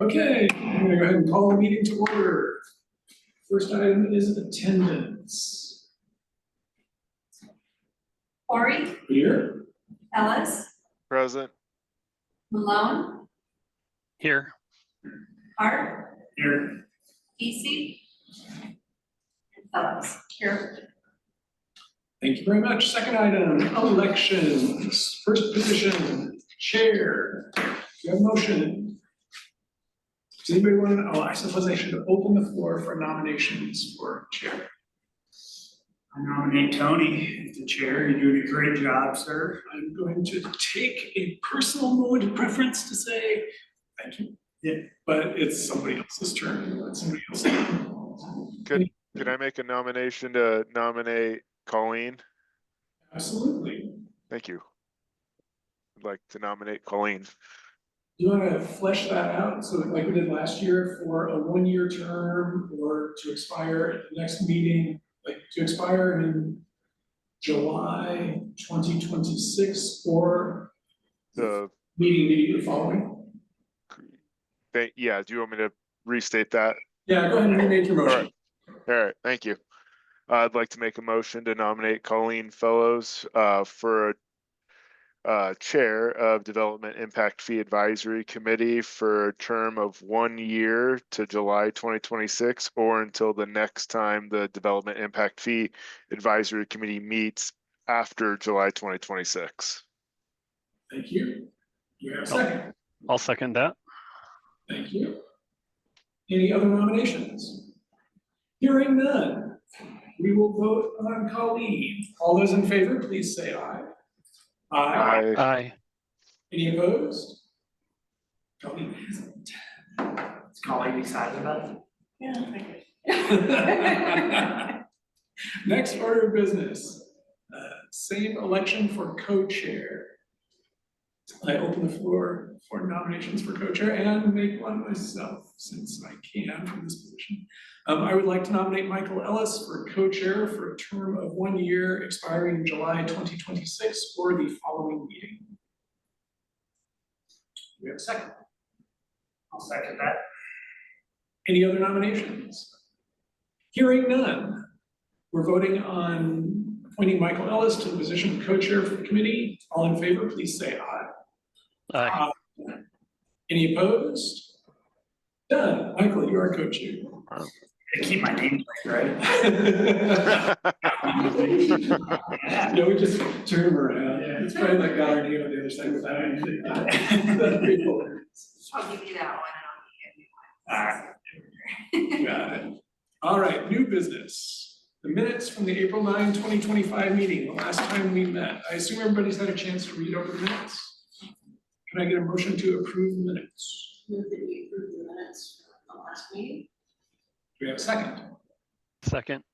Okay, I'm gonna go ahead and call the meeting to order. First item is attendance. Corey, Here. Ellis, Present. Malone, Here. Hart, Here. Casey, and Phillips. Here. Thank you very much. Second item, elections. First position, chair. Do you have a motion? Does anybody want to, I suppose I should open the floor for nominations for chair. I nominate Tony as the chair. You're doing a great job, sir. I'm going to take a personal moment of preference to say thank you. Yeah. But it's somebody else's turn. Let somebody else. Could I make a nomination to nominate Colleen? Absolutely. Thank you. I'd like to nominate Colleen. You want to flesh that out, so like we did last year, for a one-year term or to expire at the next meeting, like to expire in July 2026 or The meeting immediately following? yeah, do you want me to restate that? Yeah, go ahead and remake your motion. All right, thank you. I'd like to make a motion to nominate Colleen Fellows for chair of Development Impact Fee Advisory Committee for a term of 1 year to July 2026 or until the next time the Development Impact Fee Advisory Committee meets after July 2026. Thank you. Do you have a second? I'll second that. Thank you. Any other nominations? Hearing none, we will vote on Colleen. All those in favor, please say aye. Aye. Aye. Any opposed? Colleen hasn't. Is Colleen excited about it? Yeah. Next order of business, same election for co-chair. I open the floor for nominations for co-chair and make one myself since I can from this position. I would like to nominate Michael Ellis for co-chair for a term of 1 year expiring July 2026 or the following meeting. Do we have a second? I'll second that. Any other nominations? Hearing none, we're voting on appointing Michael Ellis to the position of co-chair for the committee. All in favor, please say aye. Aye. Any opposed? Done. Michael, you are co-chair. Keep my name right. Yeah, we just turn him around. Yeah. It's probably like Gallardo on the other side without anything. That'd be hilarious. I'll give you that one All right. and I'll give you one. Got it. All right, new business. The minutes from the April 9, 2025 meeting, the last time we met. I assume everybody's had a chance to read over the minutes. Can I get a motion to approve the minutes? Move that we approve the minutes from the last meeting. Do we have a second? Second.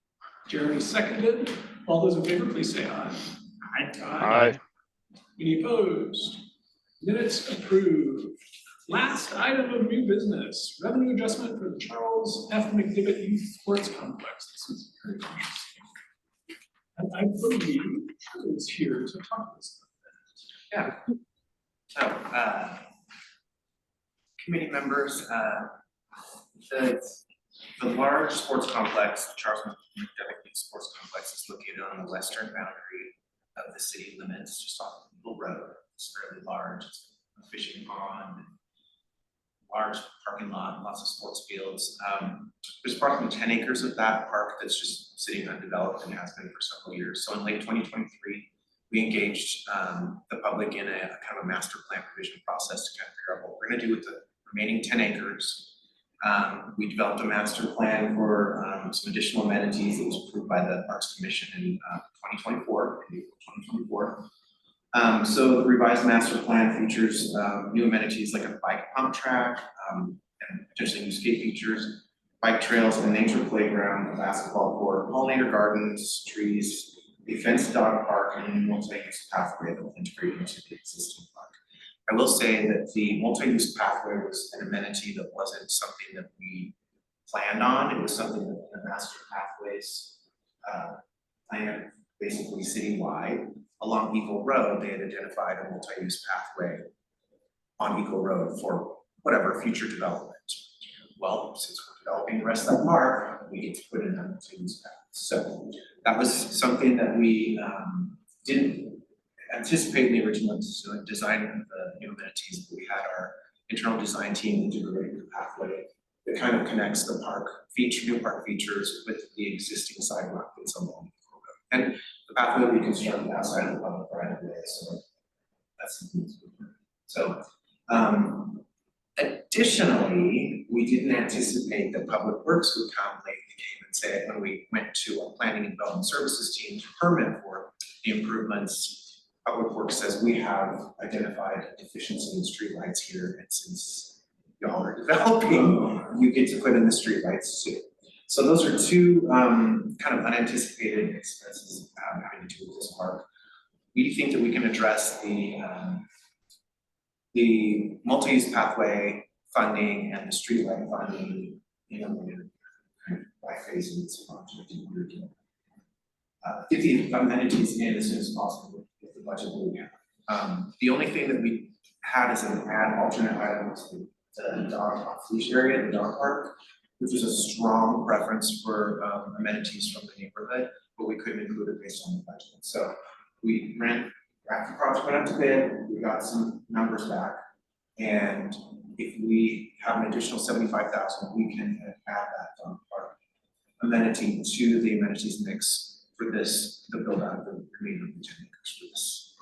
Jeremy seconded. All those in favor, please say aye. Aye. Any opposed? Minutes approved. Last item of new business, revenue adjustment for the Charles F. McDivitt Youth Sports Complex. This is very interesting. And I believe Drew is here to talk to us about that. Yeah. So, committee members, the large sports complex, the Charles McDivitt Youth Sports Complex, is located on the western boundary of the city limits, just off Eagle Road. It's fairly large. It's a fishing pond, large parking lot, lots of sports fields. There's approximately 10 acres of that park that's just sitting undeveloped and has been for several years. So in late 2023, we engaged the public in a kind of a master plan revision process to kind of figure out what we're going to do with the remaining 10 acres. We developed a master plan for some additional amenities that was approved by the Parks Commission in 2024, in April 2024. So the revised master plan features new amenities like a bike pump track and potentially new skate features, bike trails, a nature playground, a basketball court, pollinator gardens, trees, a fenced dog park, and a multi-use pathway that will integrate into the existing park. I will say that the multi-use pathway was an amenity that wasn't something that we planned on. It was something that the master pathways plan basically citywide. Along Eagle Road, they had identified a multi-use pathway on Eagle Road for whatever future development. Well, since we're developing the rest of that park, we get to put in amenities. So that was something that we didn't anticipate in the original design of the new amenities, but we had our internal design team integrate the pathway that kind of connects the new park features with the existing sidewalk that's along the road. And the pathway will be constructed outside of the public right of way, so that's so. Additionally, we didn't anticipate that Public Works would come late in the game and say, when we went to our planning and development services team to permit for the improvements, Public Works says we have identified a deficiency in streetlights here, and since y'all are developing, you get to put in the streetlights too. So those are two kind of unanticipated expenses having to do with this park. We think that we can address the multi-use pathway funding and the streetlight funding in a way by phasing this project in order to get the amenities in as soon as possible with the budget that we have. The only thing that we had as an alternate item was the dog off-leash area, the dog park, which was a strong preference for amenities from the neighborhood, but we couldn't include it based on the budget. So we after the project went up to bid, we got some numbers back. And if we have an additional 75,000, we can add that dog park amenity to the amenities mix for this, the build out of the remaining 10 acres for this.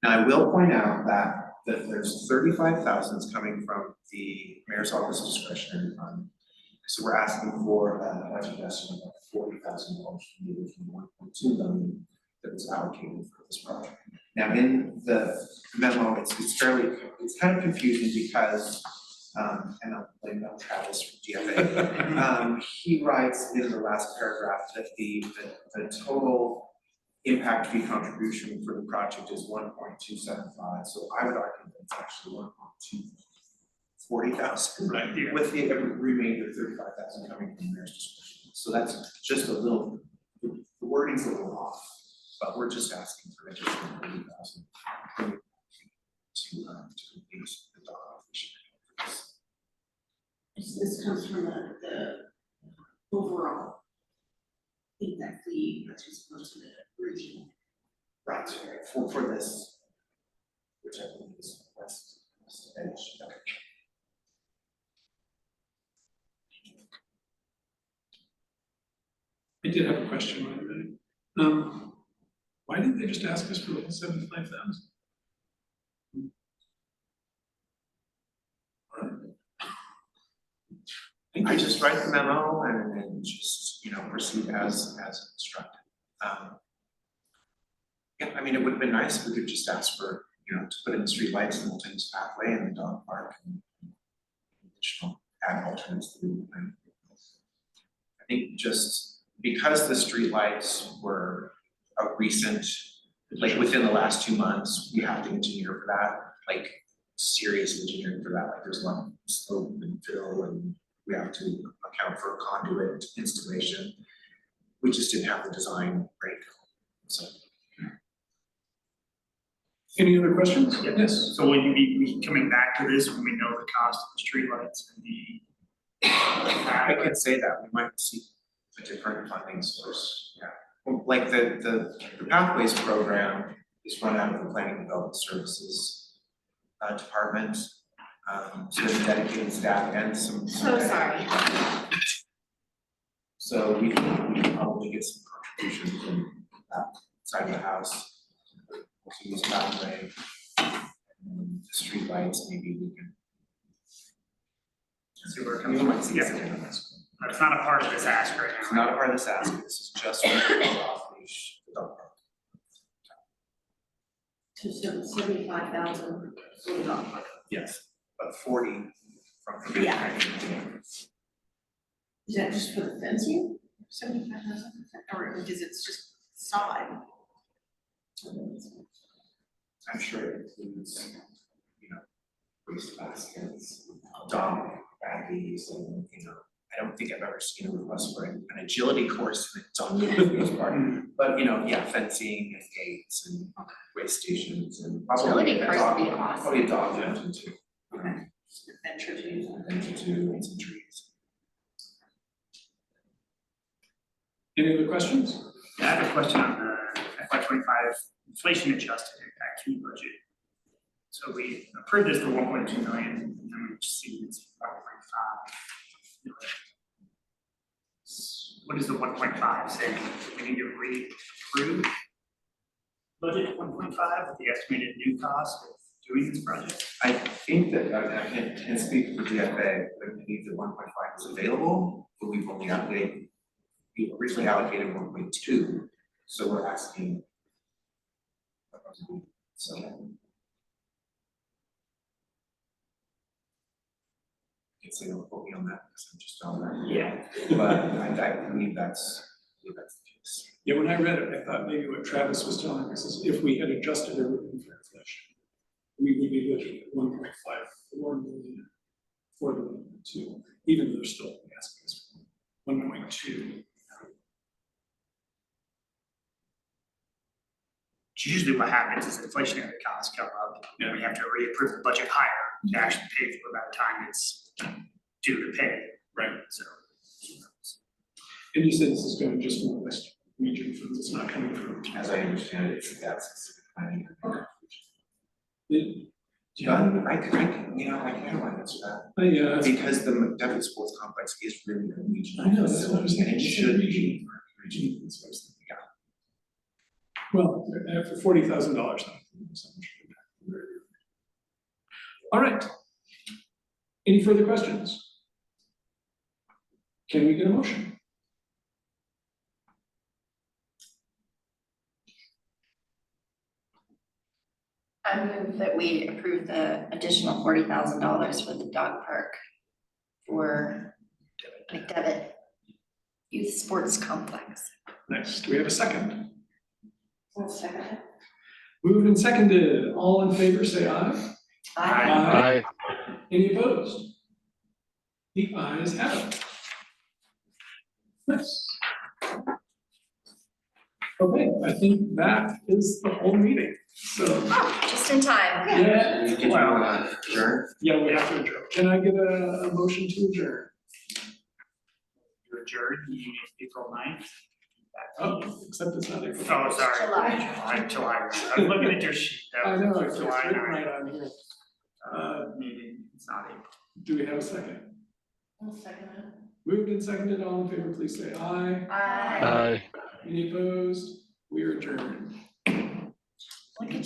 Now I will point out that there's 35,000 coming from the mayor's office discretionary fund. So we're asking for a budget estimate of $40,000 from the original 1.2 million that was allocated for this project. Now in the memo, it's kind of confusing because, and I'll blame Travis from GFA. He writes in the last paragraph that the total impact fee contribution for the project is 1.275. So I would argue that it's actually 1.240,000. Right, yeah. With the remainder 35,000 coming from mayor's discretion. So that's just a little, the wording's a little off, but we're just asking for an additional 30,000 to complete the dog off. This comes from the overall impact fee as opposed to the regional. Right, for this, which I believe is West Edge. Okay. I did have a question by the way. Why didn't they just ask us for the whole 75,000? I just write the memo and then just, proceed as instructed. Yeah, I mean, it would have been nice if we could just ask for, to put in streetlights and multi-use pathway and the dog park and additional add alternates to the plan. I think just because the streetlights were a recent, like within the last 2 months, we have to engineer for that, like serious engineering for that. Like there's a lot of slope and fill and we have to account for conduit installation. We just didn't have the design ready. So. Any other questions? Yes. So will you be coming back to this when we know the cost of the streetlights and the I can say that we might see a different funding source. Yeah. Well, like the Pathways program is run out of the Planning and Development Services department. So there's dedicated staff and some. So sorry. So we can probably get some contributions from that side of the house. To use pathway, and the street lights, maybe we can. See where we might see Yeah. something on this. It's not a part of this ask right It's now. not a part of this ask, this is just for the off leash, the dog park. To 75,000 for the dog park. Yes. But 40 from the. Yeah. Is that just for the fencing? 75,000, or because it's just sod? I'm sure it includes, waste baskets, dog baggies, and, I don't think I've ever seen a request for an agility course in a dog part. But, yeah, fencing and gates and waste stations and probably Agility a course dog, would be awesome. probably a dog fountain too. Okay. Adventure to. Adventure two, and some trees. Any other questions? I have a question on the FY 25 inflation adjusted impact fee budget. So we approved this for 1.2 million, and then we see it's 1.5 million. What is the 1.5 saying? Do we need to re-approve budget 1.5 with the estimated new cost of doing this project? I think that, I can't speak for DFA, but I believe that 1.5 is available, but we've only allocated, we originally allocated 1.2, so we're asking. So. Can't say don't quote me on that, because I'm just on that. Yeah. But I believe that's the case. Yeah, when I read it, I thought maybe what Travis was telling us is if we had adjusted everything for inflation, we would be looking at 1.54 million for the two, even though they're still asking us for 1.2. Usually what happens is inflationary costs come up, and we have to reapprove the budget higher to actually pay for it by the time it's due to pay. Right. So. And you said this is going just from the west region funds, it's not coming from. As I understand it, it's that specific planning. John? I can, you know, I kind of want to answer that, Yeah, because the McDevitt Sports Complex is really a regional I know, that's what I was facility, and thinking. it should be Region. regional, that's what I was thinking. well, for $40,000. All right. Any further questions? Can we get a motion? I move that we approve the additional $40,000 for the dog park for McDevitt Youth Sports Complex. Next, do we have a second? One second. Moved and seconded, all in favor, say aye. Aye. Any opposed? The ayes have it. Nice. Okay, I think that is the whole meeting, so, Just in time. yeah, Did you want to adjourn? yeah, we have to adjourn. Can I get a motion to adjourn? You're adjourned, meeting April 9th. Oh, except it's not April. Oh, sorry. July. July. I'm looking at your sheet. I know, it's July written 9th. right on here. Meeting, it's not April. Do we have a second? One second. Moved and seconded, all in favor, please say aye. Aye. Aye. Any opposed? We are adjourned. Look at you.